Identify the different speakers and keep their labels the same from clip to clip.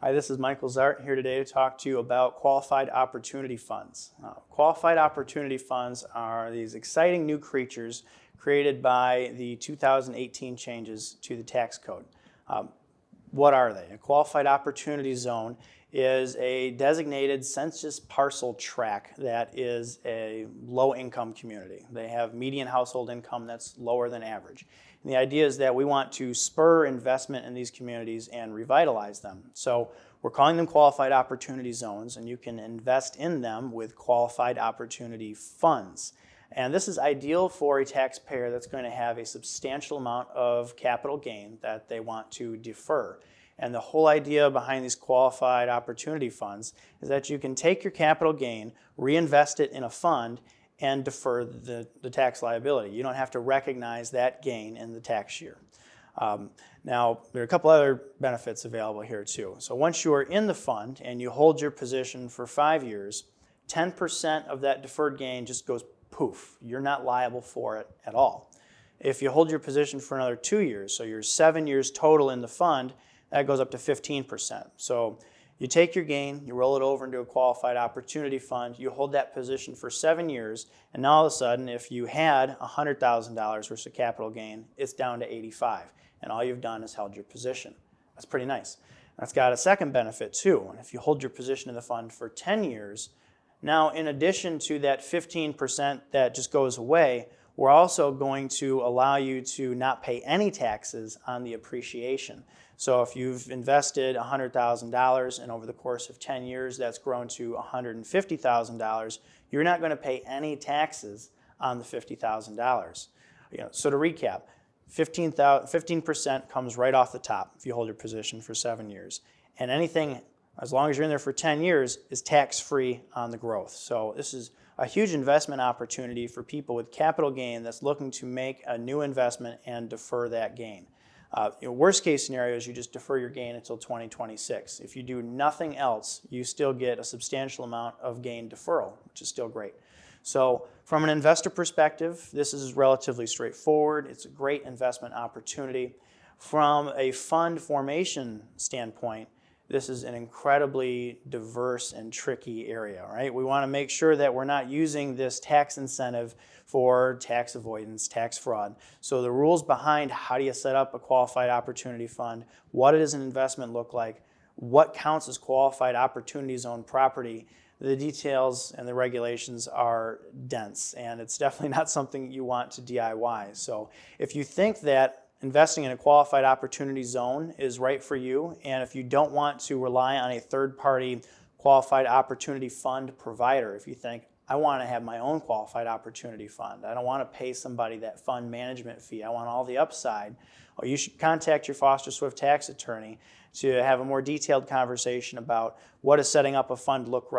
Speaker 1: Hi, this is Michael Zart here today to talk to you about qualified opportunity funds. Qualified opportunity funds are these exciting new creatures created by the 2018 changes to the tax code. What are they? A qualified opportunity zone is a designated census parcel tract that is a low-income community. They have median household income that's lower than average. And the idea is that we want to spur investment in these communities and revitalize them. So we're calling them qualified opportunity zones, and you can invest in them with qualified opportunity funds. And this is ideal for a taxpayer that's going to have a substantial amount of capital gain that they want to defer. And the whole idea behind these qualified opportunity funds is that you can take your capital gain, reinvest it in a fund, and defer the tax liability. You don't have to recognize that gain in the tax year. Now, there are a couple other benefits available here too. So once you are in the fund and you hold your position for 5 years, 10% of that deferred gain just goes poof. You're not liable for it at all. If you hold your position for another 2 years, so you're 7 years total in the fund, that goes up to 15%. So you take your gain, you roll it over into a qualified opportunity fund, you hold that position for 7 years, and now all of a sudden, if you had $100,000 worth of capital gain, it's down to 85, and all you've done is held your position. That's pretty nice. That's got a second benefit too. If you hold your position in the fund for 10 years, now in addition to that 15% that just goes away, we're also going to allow you to not pay any taxes on the appreciation. So if you've invested $100,000 and over the course of 10 years that's grown to $150,000, you're not going to pay any taxes on the $50,000. So to recap, 15% comes right off the top if you hold your position for 7 years. And anything, as long as you're in there for 10 years, is tax-free on the growth. So this is a huge investment opportunity for people with capital gain that's looking to make a new investment and defer that gain. Worst case scenario is you just defer your gain until 2026. If you do nothing else, you still get a substantial amount of gain deferral, which is still great. So from an investor perspective, this is relatively straightforward. It's a great investment opportunity. From a fund formation standpoint, this is an incredibly diverse and tricky area, right? We want to make sure that we're not using this tax incentive for tax avoidance, tax fraud. So the rules behind how do you set up a qualified opportunity fund, what does an investment look like, what counts as qualified opportunity zone property, the details and the regulations are dense, and it's definitely not something you want to DIY. So if you think that investing in a qualified opportunity zone is right for you, and if you don't want to rely on a third-party qualified opportunity fund provider, if you think, I want to have my own qualified opportunity fund, I don't want to pay somebody that fund management fee, I want all the upside, well, you should contact your Foster Swift tax attorney to have a more detailed conversation about what does setting up a fund look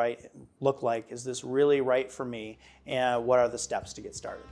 Speaker 1: like, is this really right for me, and what are the steps to get started.